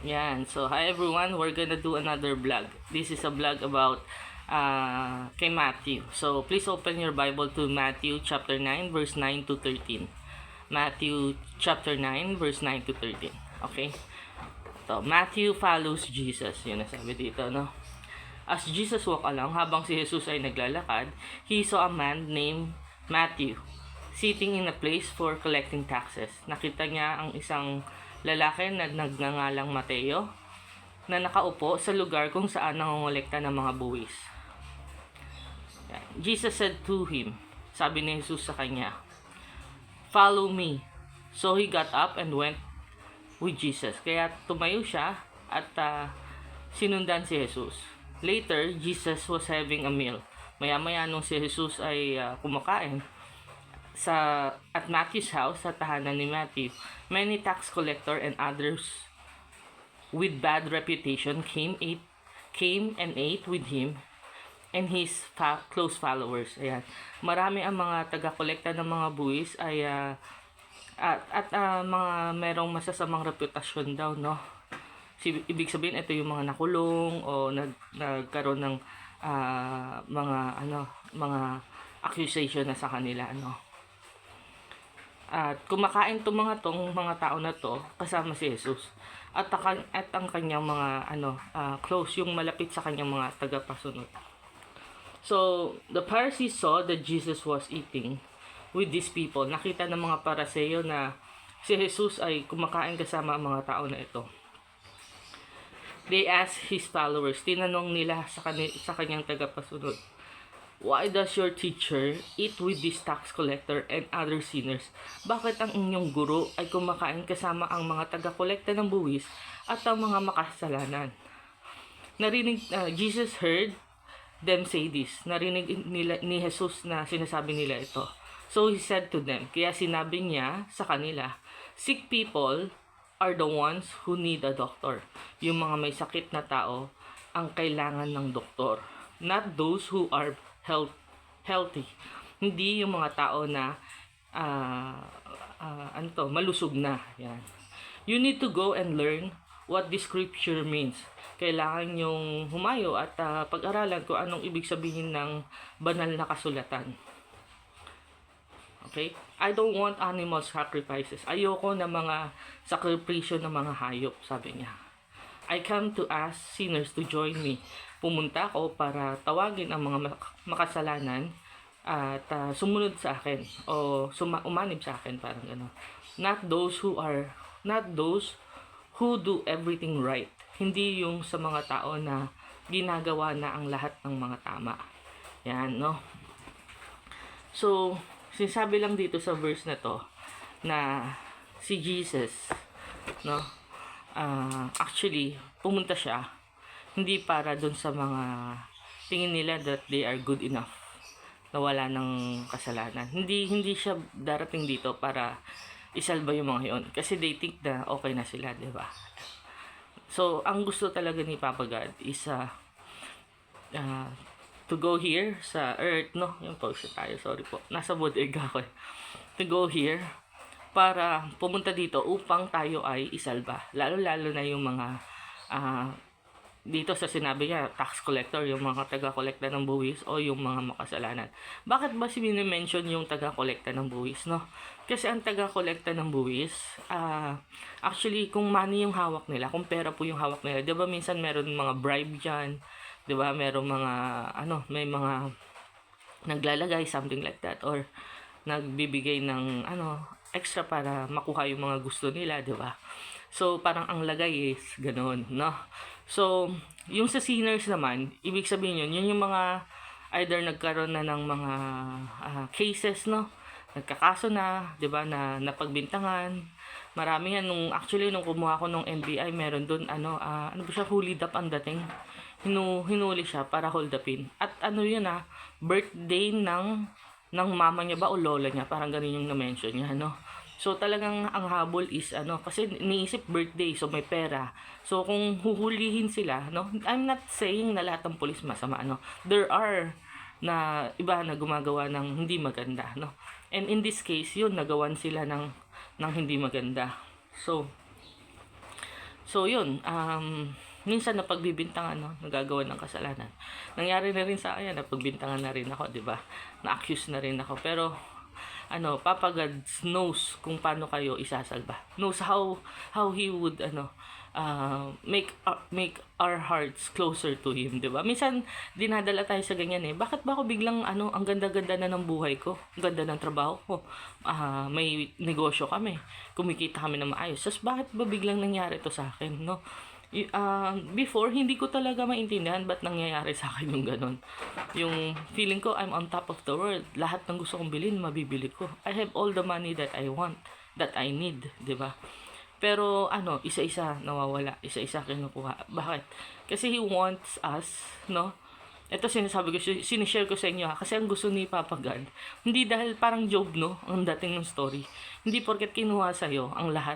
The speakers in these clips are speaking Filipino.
Yan. So, hi everyone. We're gonna do another vlog. This is a vlog about kay Matthew. So, please open your Bible to Matthew chapter 9, verse 9 to 13. Matthew chapter 9, verse 9 to 13. Okay? So, Matthew follows Jesus. Yun ang sabi dito, no? As Jesus walked along, habang si Jesus ay naglalakad, he saw a man named Matthew sitting in a place for collecting taxes. Nakita niya ang isang lalaki na nagngangalang Mateo na nakaupo sa lugar kung saan nangongolekta ng mga buwis. Jesus said to him, sabi ni Jesus sa kanya, "Follow me." So he got up and went with Jesus. Kaya tumayo siya at sinundan si Jesus. Later, Jesus was having a meal. Maya-maya nung si Jesus ay kumakain at Matthew's house, sa tahanan ni Matthew, many tax collector and others with bad reputation came and ate with him and his close followers. Ayan. Marami ang mga taga-kolekta ng mga buwis ay mga merong masasamang reputasyon daw, no? Ibig sabihin, ito yung mga nakulong o nagkaroon ng mga accusation na sa kanila, no? At kumakain mga tao na to kasama si Jesus. At ang kanyang mga close, yung malapit sa kanyang mga tagapasunod. So, the Pharisees saw that Jesus was eating with these people. Nakita ng mga Pariseo na si Jesus ay kumakain kasama ang mga tao na ito. They asked his followers, tinanong nila sa kanyang tagapasunod, "Why does your teacher eat with this tax collector and other sinners?" Bakit ang inyong guro ay kumakain kasama ang mga taga-kolekta ng buwis at ang mga makasalanan? Jesus heard them say this. Narinig ni Jesus na sinasabi nila ito. So he said to them, kaya sinabi niya sa kanila, "Sick people are the ones who need a doctor." Yung mga may sakit na tao ang kailangan ng doktor. Not those who are healthy. Hindi yung mga tao na malusog na. Yan. You need to go and learn what the scripture means. Kailangan yung humayo at pag-aralan kung anong ibig sabihin ng banal na kasulatan. Okay? I don't want animal sacrifices. Ayoko na mga sakripisyo ng mga hayop, sabi niya. I come to ask sinners to join me. Pumunta ako para tawagin ang mga makasalanan at sumunod sa akin o umanib sa akin, parang gano'n. Not those who do everything right. Hindi yung sa mga tao na ginagawa na ang lahat ng mga tama. Yan, no? So, sinasabi lang dito sa verse na to na si Jesus, no? Actually, pumunta siya hindi para dun sa mga tingin nila that they are good enough na wala ng kasalanan. Hindi siya darating dito para isalba yung mga yun kasi they think na okay na sila, di ba? So, ang gusto talaga ni Papa God is to go here sa earth, no? Yung pause tayo, sorry po. Nasa bodega ako. To go here para pumunta dito upang tayo ay isalba. Lalo-lalo na yung mga dito sa sinabi niya, tax collector, yung mga taga-kolekta ng buwis o yung mga makasalanan. Bakit ba sinimention yung taga-kolekta ng buwis, no? Kasi ang taga-kolekta ng buwis, actually, kung money yung hawak nila, kung pera po yung hawak nila, di ba minsan meron mga bribe dyan, di ba meron mga, may mga naglalagay, something like that, or nagbibigay ng, extra para makuha yung mga gusto nila, di ba? So, parang ang lagay is ganoon, no? So, yung sa sinners naman, ibig sabihin yun yung mga either nagkaroon na ng mga cases, no? Nagkakaso na, 'di ba, na napagbintangan. Marami yan nung kumuha ko nung NBI, meron doon hold up ang dating. Hinuli siya para hold upin. At yun birthday ng mama niya ba o lola niya, parang ganun yung na-mention niya, no? So, talagang ang habol is, kasi niisip birthday, so may pera. So, kung huhulihin sila, no? I'm not saying na lahat ng pulis masama, no? There are na iba na gumagawa ng hindi maganda, no? And in this case, yun, nagawan sila ng hindi maganda. So, So yun, minsan napagbibintangan, no, nagagawa ng kasalanan. Nangyari na rin sa akin, napagbintangan na rin ako, 'di ba? Na-accuse na rin ako. Pero Papa God knows kung paano kayo isasalba. Knows how he would make our hearts closer to him, 'di ba? Minsan dinadala tayo sa ganyan eh. Bakit ba ako biglang ang ganda-ganda na ng buhay ko? Ang ganda ng trabaho ko. May negosyo kami. Kumikita kami ng maayos. Tapos bakit ba biglang nangyari to sa akin, no? Before, hindi ko talaga maintindihan ba't nangyayari sa akin yung ganun. Yung feeling ko, I'm on top of the world. Lahat ng gusto kong bilhin, mabibili ko. I have all the money that I want, that I need, di ba? Pero, isa-isa nawawala, isa-isa kinukuha. Bakit? Kasi He wants us, no? Ito sinasabi ko, sinishare ko sa inyo kasi ang gusto ni Papa God, hindi dahil parang Job, no, ang dating ng story. Hindi porket kinuha sa'yo ang lahat,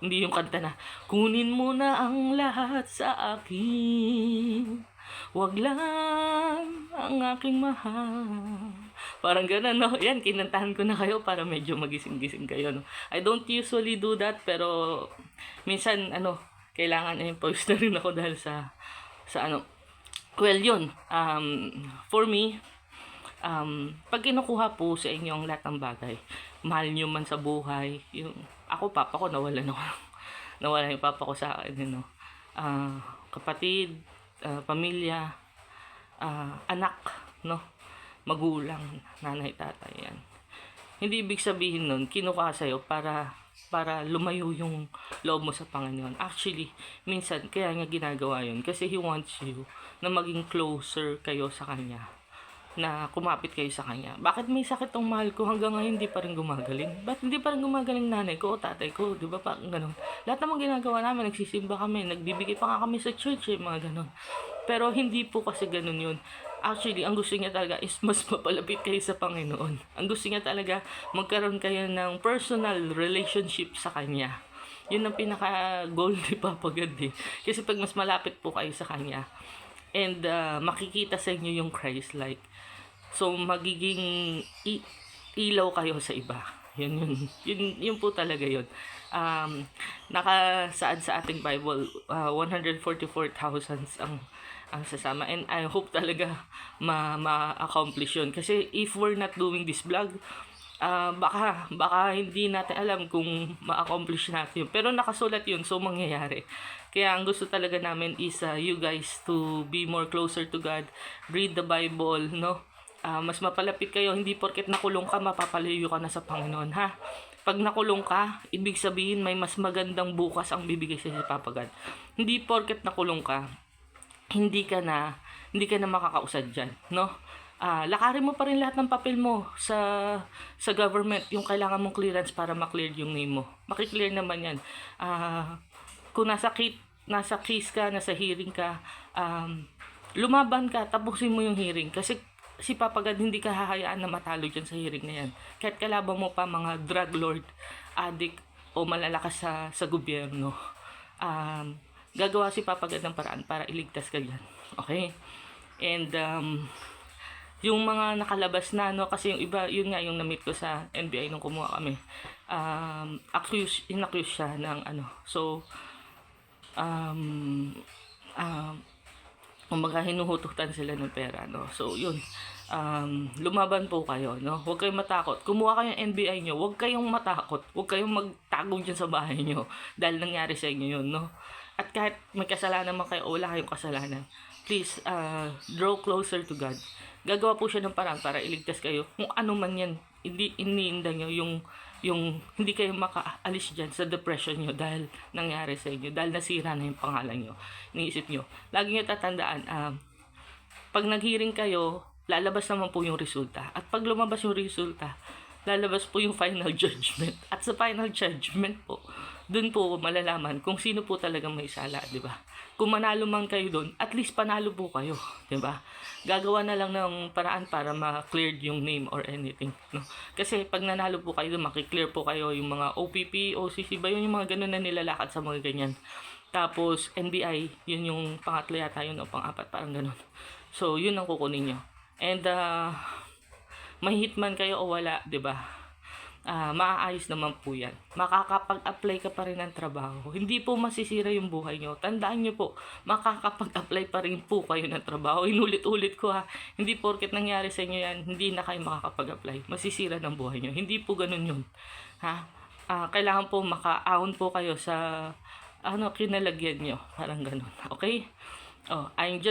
hindi yung kanta na, kunin mo na ang lahat sa akin, wag lang ang aking mahal. Parang gano'n, no? Yan, kinantahan ko na kayo para medyo magising-gising kayo, no? I don't usually do that, pero minsan, kailangan post na rin ako dahil sa well, yun. For me, pag kinukuha po sa inyo ang lahat ng bagay, mahal nyo man sa buhay, papa ko, nawalan yung papa ko sa akin, kapatid, pamilya, anak, no? Magulang, nanay, tatay, yan. Hindi ibig sabihin nun, kinukuha sa'yo para lumayo yung loob mo sa Panginoon. Actually, minsan, kaya nga ginagawa yun. Kasi He wants you na maging closer kayo sa Kanya. Na kumapit kayo sa Kanya. Bakit may sakit tong mahal ko hanggang ngayon hindi pa rin gumagaling? Ba't hindi pa rin gumagaling nanay ko o tatay ko? Di ba pa ganun? Lahat naman ginagawa namin, nagsisimba kami, nagbibigay pa nga kami sa church, mga ganun. Pero hindi po kasi ganun yun. Actually, ang gusto niya talaga is mas mapalapit kayo sa Panginoon. Ang gusto niya talaga, magkaroon kayo ng personal relationship sa Kanya. Yun ang pinaka-goal ni Papa God eh. Kasi pag mas malapit po kayo sa Kanya, and makikita sa inyo yung Christ-like, so magiging ilaw kayo sa iba. Yun po talaga yun. Nakasaad sa ating Bible, 144,000 ang sasama, and I hope talaga ma-accomplish yun. Kasi if we're not doing this vlog, baka hindi natin alam kung ma-accomplish natin yun. Pero nakasulat yun, so mangyayari. Kaya ang gusto talaga namin is you guys to be more closer to God, read the Bible, no? Mas mapalapit kayo, hindi porket nakulong ka, mapapalayo ka na sa Panginoon, ha? Pag nakulong ka, ibig sabihin may mas magandang bukas ang bibigay sa si Papa God. Hindi porket nakulong ka, hindi ka na makakausad dyan, no? Lakarin mo pa rin lahat ng papel mo sa government, yung kailangan mong clearance para ma-clear yung name mo. Maki-clear naman yan. Kung nasa case ka, nasa hearing ka, lumaban ka, tapusin mo yung hearing. Kasi si Papa God, hindi ka hahayaan na matalo dyan sa hearing na yan. Kahit kalaban mo pa mga drug lord, addict, o malalakas sa gobyerno, gagawa si Papa God ng paraan para iligtas ka dyan. Okay? And, yung mga nakalabas na, kasi yung iba, yun nga yung na-meet ko sa NBI nung kumuha kami. In-accuse siya ng So, kumbaga hinuhututan sila ng pera, no? So, yun. Lumaban po kayo, no? Huwag kayong matakot. Kumuha kayo ng NBI nyo, huwag kayong matakot. Huwag kayong magtago dyan sa bahay nyo dahil nangyari sa inyo yun, no? At kahit may kasalanan man kayo o wala kayong kasalanan, please, draw closer to God. Gagawa po siya ng parang para iligtas kayo. Kung ano man yan, iniinda nyo yung hindi kayo makaalis dyan sa depression nyo dahil nangyari sa inyo, dahil nasira na yung pangalan nyo. Iniisip nyo. Lagi nyo tatandaan, pag nag-hearing kayo, lalabas naman po yung resulta. At pag lumabas yung resulta, lalabas po yung final judgment. At sa final judgment po, dun po malalaman kung sino po talagang may sala, di ba? Kung manalo man kayo dun, at least panalo po kayo, di ba? Gagawa na lang ng paraan para ma-cleared yung name or anything, no? Kasi pag nanalo po kayo dun, makiklear po kayo yung mga OPP, OCC ba yun, yung mga ganun na nilalakad sa mga ganyan. Tapos NBI, yun yung pangatlo yata yun o pang-apat, parang ganun. So, yun ang kukunin nyo. And, may hitman kayo o wala, di ba? maaayos naman po yan. Makakapag-apply ka pa rin ng trabaho. Hindi po masisira yung buhay nyo. Tandaan nyo po, makakapag-apply pa rin po kayo ng trabaho. Inulit-ulit ko ha. Hindi porket nangyari sa inyo yan, hindi na kayo makakapag-apply. Masisira ng buhay nyo. Hindi po ganun yun. Ha? Kailangan po maka-ahon po kayo sa kinalagyan nyo. Parang ganun. Okay? I'm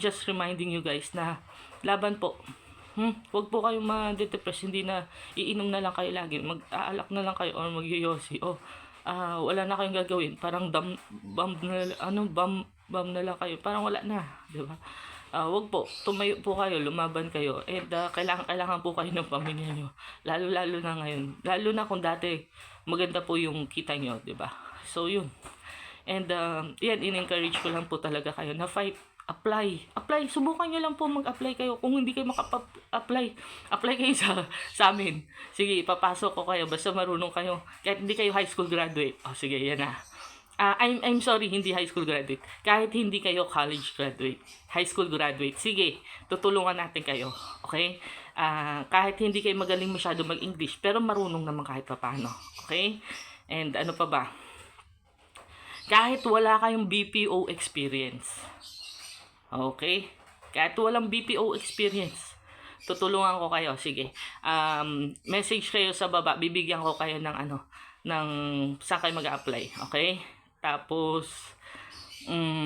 just reminding you guys na laban po. Huwag po kayong ma-depress, hindi na iinom na lang kayo lagi, mag-aalak na lang kayo or magyoyosi. Wala na kayong gagawin, parang bam na lang kayo, parang wala na, 'di ba? Huwag po, tumayo po kayo, lumaban kayo. And kailangan po kayo ng pamilya niyo. Lalo na ngayon. Lalo na kung dati maganda po yung kita niyo, 'di ba? So, yun. And yan, in-encourage ko lang po talaga kayo na fight. Apply, subukan nyo lang po mag-apply kayo. Kung hindi kayo apply kayo sa amin. Sige, ipapasok ko kayo, basta marunong kayo. Kahit hindi kayo high school graduate. Sige, yan na. I'm sorry, hindi high school graduate. Kahit hindi kayo college graduate, high school graduate, sige, tutulungan natin kayo. Okay? Kahit hindi kayo magaling masyado mag-English, pero marunong naman kahit paano. Okay? And ano pa ba? Kahit wala kayong BPO experience. Okay? Kahit walang BPO experience, tutulungan ko kayo. Sige. Message kayo sa baba. Bibigyan ko kayo ng ng saan kayo mag-apply. Okay? Tapos,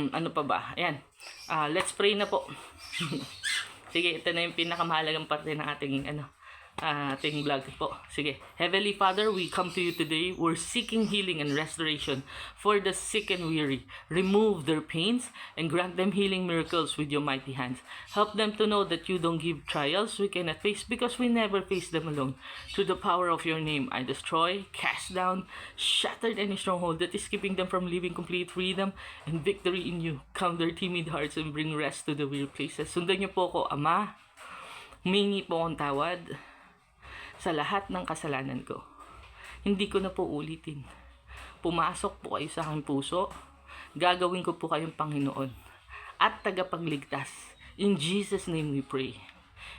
ano pa ba? Ayan. Let's pray na po. Sige, ito na yung pinakamahalagang parte ng ating vlog po. Sige. Heavenly Father, we come to you today. We're seeking healing and restoration for the sick and weary. Remove their pains and grant them healing miracles with your mighty hands. Help them to know that you don't give trials we cannot face because we never face them alone. Through the power of your name, I destroy, cast down, shattered any stronghold that is keeping them from living complete freedom and victory in you. Calm their timid hearts and bring rest to the weary places. Sundan niyo po ako, Ama. Humingi po akong tawad sa lahat ng kasalanan ko. Hindi ko na po ulitin. Pumasok po kayo sa aking puso. Gagawin ko po kayong Panginoon at tagapagligtas. In Jesus' name we pray.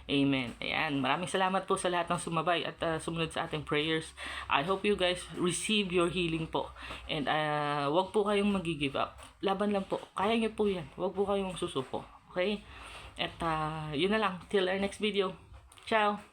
Amen. Ayan. Maraming salamat po sa lahat ng sumabay at sumunod sa ating prayers. I hope you guys receive your healing po. And wag po kayong mag-give up. Laban lang po. Kaya nyo po yan. Wag po kayong susuko. Okay? At yun na lang. Till our next video. Ciao!